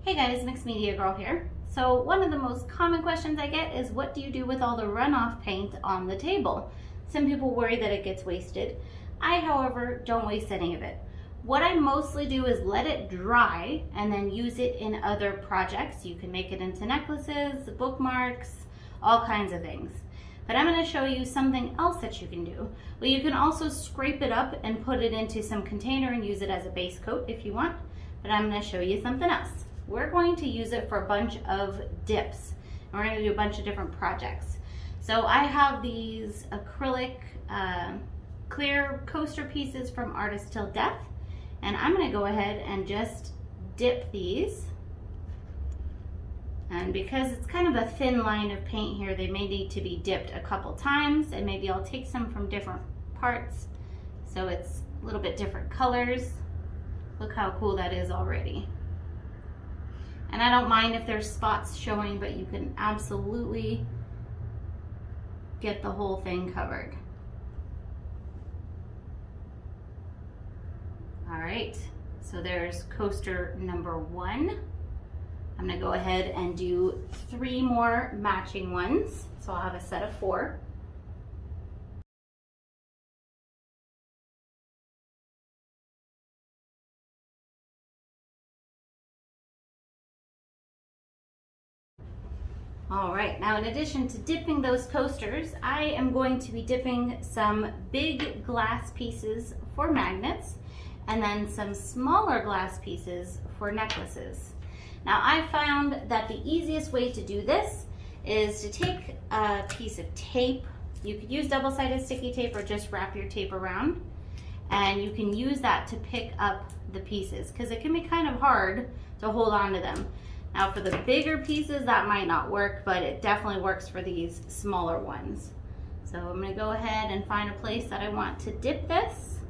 Hey guys, Mixed Media Girl here. So one of the most common questions I get is, what do you do with all the runoff paint on the table? Some people worry that it gets wasted. I, however, don't waste any of it. What I mostly do is let it dry and then use it in other projects. You can make it into necklaces, bookmarks, all kinds of things. But I'm going to show you something else that you can do. Well, you can also scrape it up and put it into some container and use it as a base coat if you want. But I'm going to show you something else. We're going to use it for a bunch of dips. And we're going to do a bunch of different projects. So I have these acrylic clear coaster pieces from Artist Till Death. And I'm going to go ahead and just dip these. And because it's kind of a thin line of paint here, they may need to be dipped a couple times, and maybe I'll take some from different parts so it's a little bit different colors. Look how cool that is already. And I don't mind if there's spots showing, but you can absolutely get the whole thing covered. All right, so there's coaster number 1. I'm gonna go ahead and do 3 more matching ones. So I'll have a set of 4. All right, now in addition to dipping those coasters, I am going to be dipping some big glass pieces for magnets and then some smaller glass pieces for necklaces. Now I found that the easiest way to do this is to take a piece of tape. You could use double-sided sticky tape or just wrap your tape around, and you can use that to pick up the pieces because it can be kind of hard to hold on to them. Now for the bigger pieces that might not work, but it definitely works for these smaller ones. So I'm going to go ahead and find a place that I want to dip this.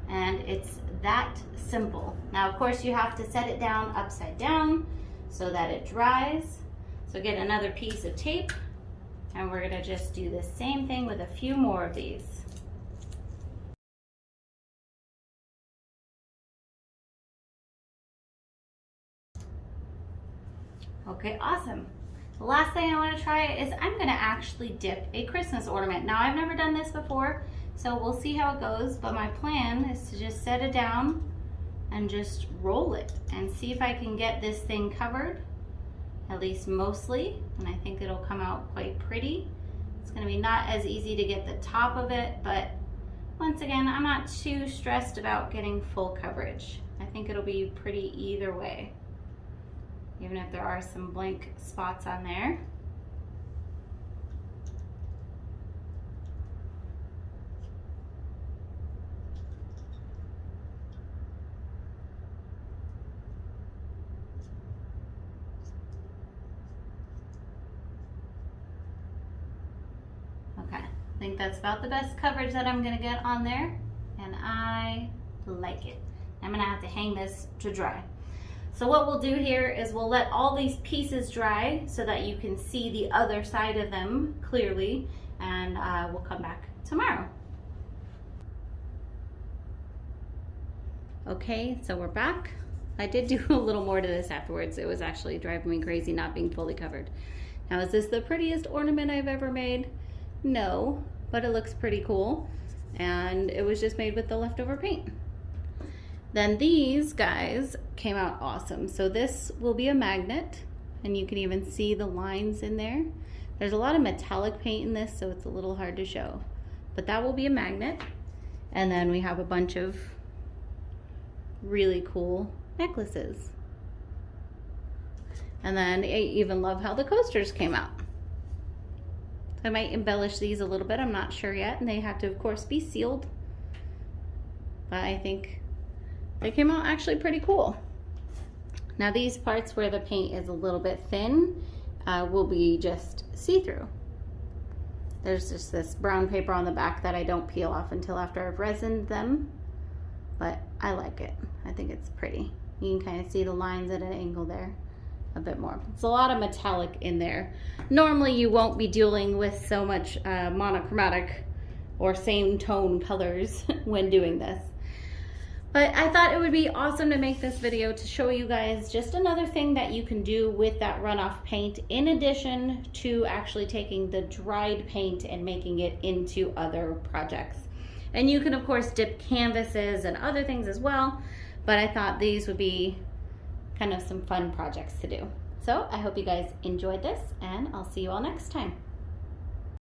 And it's that simple. Now, of course, you have to set it down upside down so that it dries. So get another piece of tape, and we're gonna just do the same thing with a few more of these. Okay, awesome. The last thing I want to try is I'm gonna actually dip a Christmas ornament. Now, I've never done this before, so we'll see how it goes, but my plan is to just set it down and just roll it and see if I can get this thing covered, at least mostly, and I think it'll come out quite pretty. It's gonna be not as easy to get the top of it, but once again, I'm not too stressed about getting full coverage. I think it'll be pretty either way, even if there are some blank spots on there. Okay, I think that's about the best coverage that I'm gonna get on there, and I like it. I'm gonna have to hang this to dry. So what we'll do here is we'll let all these pieces dry so that you can see the other side of them clearly, and we'll come back tomorrow. Okay, so we're back. I did do a little more to this afterwards. It was actually driving me crazy not being fully covered. Now, is this the prettiest ornament I've ever made? No, but it looks pretty cool, and it was just made with the leftover paint. Then these guys came out awesome. So this will be a magnet, and you can even see the lines in there. There's a lot of metallic paint in this, so it's a little hard to show, but that will be a magnet. And then we have a bunch of really cool necklaces. And then I even love how the coasters came out. I might embellish these a little bit, I'm not sure yet, and they have to, of course, be sealed. But I think they came out actually pretty cool. Now these parts where the paint is a little bit thin will be just see-through. There's just this brown paper on the back that I don't peel off until after I've resined them, but I like it. I think it's pretty. You can kind of see the lines at an angle there a bit more. It's a lot of metallic in there. Normally you won't be dealing with so much monochromatic or same tone colors when doing this. But I thought it would be awesome to make this video to show you guys just another thing that you can do with that runoff paint in addition to actually taking the dried paint and making it into other projects. And you can of course dip canvases and other things as well, but I thought these would be kind of some fun projects to do. So I hope you guys enjoyed this, and I'll see you all next time.